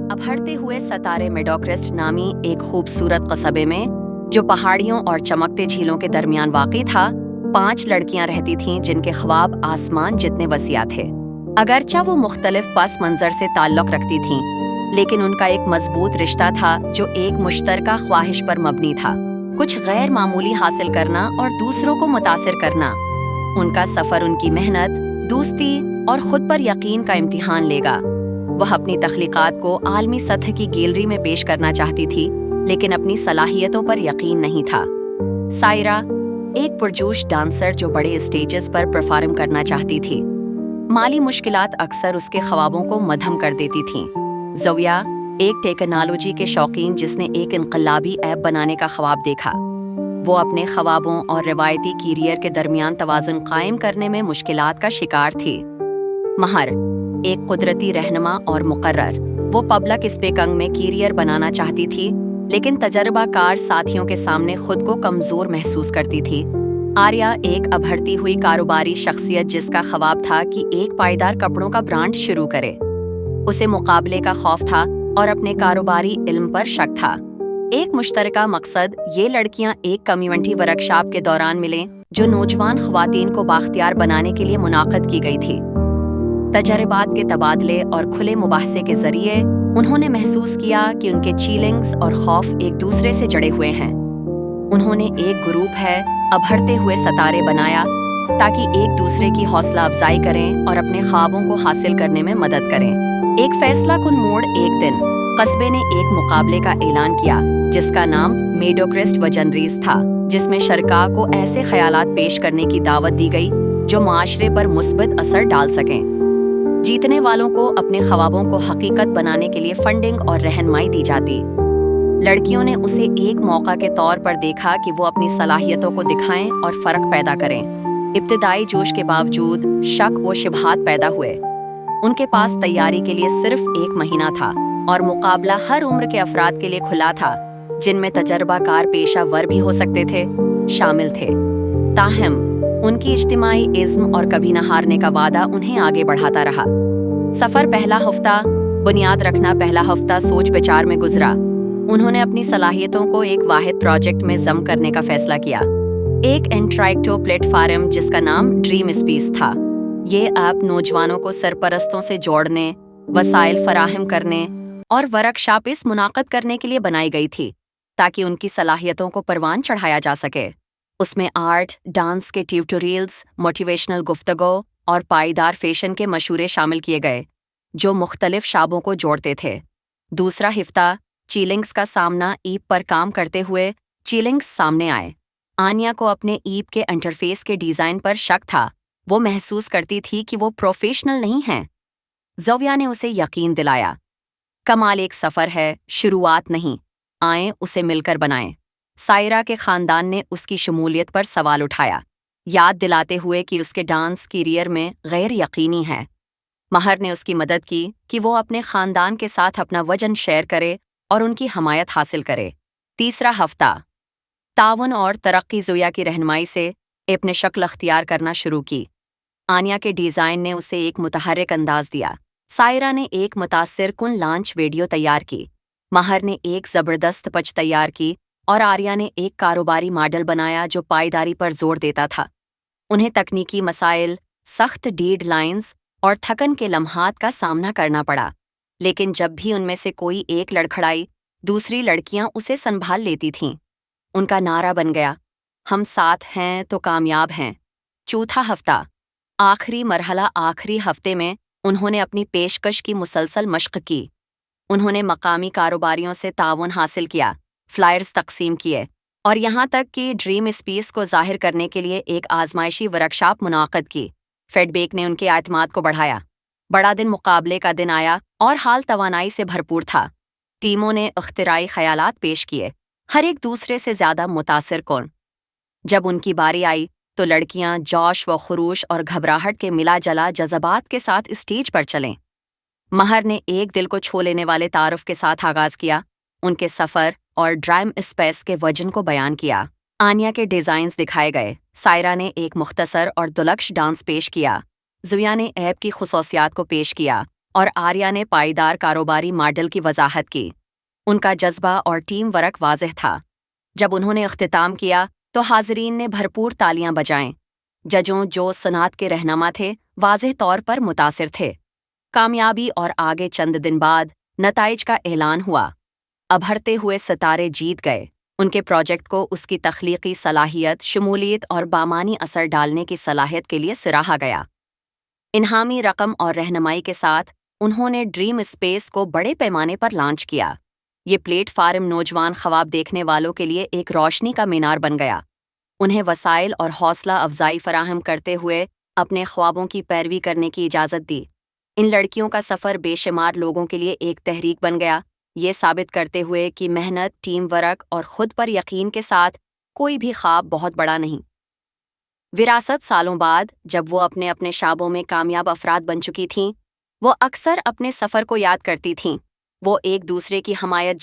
अभड़ते हुए सतारे मेडोक्रेस्ट नामी एक खूबसूरत कस्बे में, जो पहाड़ियों और चमकते झीलों के दरमियान वाक़ई था, 5 लड़कियां रहती थीं जिनके ख्वाब आसमान जितने वसीआ थे। अगरचा वो मुख्तलिफ पस मंजर से ताल्लुक़ रखती थीं, लेकिन उनका एक मजबूत रिश्ता था जो एक मुश्तरका ख्वाहिश पर मबनी था, कुछ गैर मामूली हासिल करना और दूसरों को मुतासिर करना। उनका सफ़र उनकी मेहनत, दोस्ती और खुद पर यकीन का इम्तिहान लेगा। वह अपनी तख्लीक़ात को आलमी सतह की गैलरी में पेश करना चाहती थी, लेकिन अपनी सलाहियतों पर यकीन नहीं था। सायरा एक पुरजोश डांसर जो बड़े स्टेजेस पर परफॉर्म करना चाहती थी। माली मुश्किलात अक्सर उसके ख्वाबों को मध्यम कर देती थीं। ज़ोया एक टेक्नोलॉजी के शौकीन जिसने एक इनकलाबी ऐप बनाने का ख्वाब देखा। वो अपने ख्वाबों और रिवायती कैरियर के दरमियान तवाज़ुन कायम करने में मुश्किलात का शिकार थी। महर एक कुदरती रहनुमा और मुकर्रर, वो पब्लिक स्पीकिंग में कैरियर बनाना चाहती थी, लेकिन तजर्बाकार साथियों के सामने खुद को कमज़ोर महसूस करती थी। आर्या एक अभरती हुई कारोबारी शख्सियत जिसका ख्वाब था कि एक पायदार कपड़ों का ब्रांड शुरू करे। उसे मुकाबले का खौफ था और अपने कारोबारी इल्म पर शक था। एक मुश्तरका मकसद ये लड़कियां एक कम्युनिटी वर्कशॉप के दौरान मिले जो नौजवान ख्वातीन को बाख्तियार बनाने के लिए मुनाक़द की गई थी। तजर्बात के तबादले और खुले मुबाहसे के जरिए उन्होंने महसूस किया कि उनके चीलिंग्स और खौफ एक दूसरे से जड़े हुए हैं। उन्होंने एक ग्रुप है अभड़ते हुए सतारे बनाया ताकि एक दूसरे की हौसला अफजाई करें और अपने ख्वाबों को हासिल करने में मदद करें। एक फैसला कुन मोड़ एक दिन कस्बे ने एक मुकाबले का ऐलान किया जिसका नाम मेडोक्रेस्ट वजनरीज था, जिसमें शरका को ऐसे ख्यालात पेश करने की दावत दी गई जो माशरे पर मुस्बत असर डाल सकें। जीतने वालों को अपने ख्वाबों को हकीकत बनाने के लिए फंडिंग और रहनुमाई दी जाती। लड़कियों ने उसे एक मौका के तौर पर देखा कि वो अपनी सलाहियतों को दिखाएं और फ़र्क पैदा करें। इब्तिदाई जोश के बावजूद शक व शुबहात पैदा हुए। उनके पास तैयारी के लिए सिर्फ 1 महीना था और मुकाबला हर उम्र के अफराद के लिए खुला था, जिनमें तजर्बाकार पेशा भी हो सकते थे शामिल थे। ताहम उनकी इज्तिमाई इज़्म और कभी न हारने का वादा उन्हें आगे बढ़ाता रहा। सफ़र पहला हफ्ता बुनियाद रखना पहला हफ्ता सोच विचार में गुजरा। उन्होंने अपनी सलाहियतों को एक वाहिद प्रोजेक्ट में जम करने का फैसला किया, एक इंटरैक्टिव प्लेटफार्म जिसका नाम ड्रीम स्पेस था। ये ऐप नौजवानों को सरपरस्तों से जोड़ने, वसाइल फराहम करने और वर्कशॉप्स मुनाक़द करने के लिए बनाई गई थी ताकि उनकी सलाहियतों को परवान चढ़ाया जा सके। उसमें आर्ट, डांस के ट्यूटोरियल्स, मोटिवेशनल गुफ्तगू और पायदार फैशन के मशूरे शामिल किए गए जो मुख्तलिफ शाबों को जोड़ते थे। दूसरा हफ्ता चीलिंग्स का सामना ईप पर काम करते हुए चीलिंग्स सामने आए। आनिया को अपने ईप के इंटरफेस के डिज़ाइन पर शक था। वो महसूस करती थी कि वो प्रोफेशनल नहीं हैं। ज़ोया ने उसे यकीन दिलाया, कमाल एक सफ़र है, शुरुआत नहीं, आएं उसे मिलकर बनाएं। सायरा के ख़ानदान ने उसकी शमूलियत पर सवाल उठाया, याद दिलाते हुए कि उसके डांस कैरियर में गैर यकीनी है। महर ने उसकी मदद की कि वो अपने ख़ानदान के साथ अपना वजन शेयर करे और उनकी हमायत हासिल करे। तीसरा हफ्ता तावन और तरक्की ज़ोया की रहनुमाई से अपने शक्ल अख्तियार करना शुरू की। आनिया के डिज़ाइन ने उसे एक मुतहर्रिक अंदाज दिया। सायरा ने एक मुतासिर कुन लॉन्च वीडियो तैयार की। महर ने एक ज़बरदस्त पच तैयार की और आर्या ने एक कारोबारी मॉडल बनाया जो पायदारी पर जोर देता था। उन्हें तकनीकी मसाइल, सख्त डेडलाइंस और थकन के लम्हात का सामना करना पड़ा, लेकिन जब भी उनमें से कोई एक लड़खड़ाई, दूसरी लड़कियां उसे संभाल लेती थीं। उनका नारा बन गया, हम साथ हैं तो कामयाब हैं। चौथा हफ्ता आखिरी मरहला आखिरी हफ्ते में उन्होंने अपनी पेशकश की मुसलसल मश्क की। उन्होंने मकामी कारोबारियों से ताउन हासिल किया, फ्लायर्स तकसीम किए और यहाँ तक कि ड्रीम स्पेस को जाहिर करने के लिए एक आजमाइशी वर्कशॉप मुनाक़द की। फीडबैक ने उनके एतमाद को बढ़ाया। बड़ा दिन मुकाबले का दिन आया और हाल तवानाई से भरपूर था। टीमों ने इख्तिराई ख्यालात पेश किए, हर एक दूसरे से ज़्यादा मुतासिर कौन। जब उनकी बारी आई तो लड़कियां जोश व खुरूश और घबराहट के मिला जला जज़बात के साथ स्टेज पर चलें। महर ने एक दिल को छू लेने वाले तारुफ के साथ आगाज़ किया, उनके सफ़र और ड्रीम स्पेस के वजन को बयान किया। आनिया के डिज़ाइंस दिखाए गए। सायरा ने एक मुख्तसर और दुलक्ष डांस पेश किया। ज़ोया ने ऐप की खुसूसियात को पेश किया اور آریہ نے پائیدار کاروباری ماڈل کی وضاحت کی۔ ان کا جذبہ اور ٹیم ورک واضح تھا۔ جب انہوں نے اختتام کیا تو حاضرین نے بھرپور تالیاں بجائیں۔ ججوں جو صنعت کے رہنما تھے واضح طور پر متاثر تھے۔ کامیابی اور آگے چند دن بعد نتائج کا اعلان ہوا۔ ابھرتے ہوئے ستارے جیت گئے۔ ان کے پروجیکٹ کو اس کی تخلیقی صلاحیت، شمولیت اور بامعنی اثر ڈالنے کی صلاحیت کے لیے سراہا گیا۔ انعامی رقم اور رہنمائی کے ساتھ انہوں نے ڈریم اسپیس کو بڑے پیمانے پر لانچ کیا۔ یہ پلیٹ فارم نوجوان خواب دیکھنے والوں کے لیے ایک روشنی کا مینار بن گیا۔ انہیں وسائل اور حوصلہ افزائی فراہم کرتے ہوئے اپنے خوابوں کی پیروی کرنے کی اجازت دی۔ ان لڑکیوں کا سفر بے شمار لوگوں کے لیے ایک تحریک بن گیا، یہ ثابت کرتے ہوئے کہ محنت، ٹیم ورک اور خود پر یقین کے ساتھ کوئی بھی خواب بہت بڑا نہیں۔ وراثت سالوں بعد جب وہ اپنے اپنے شعبوں میں کامیاب افراد بن چکی تھیں، وہ اکثر اپنے سفر کو یاد کرتی تھیں۔ وہ ایک دوسرے کی حمایت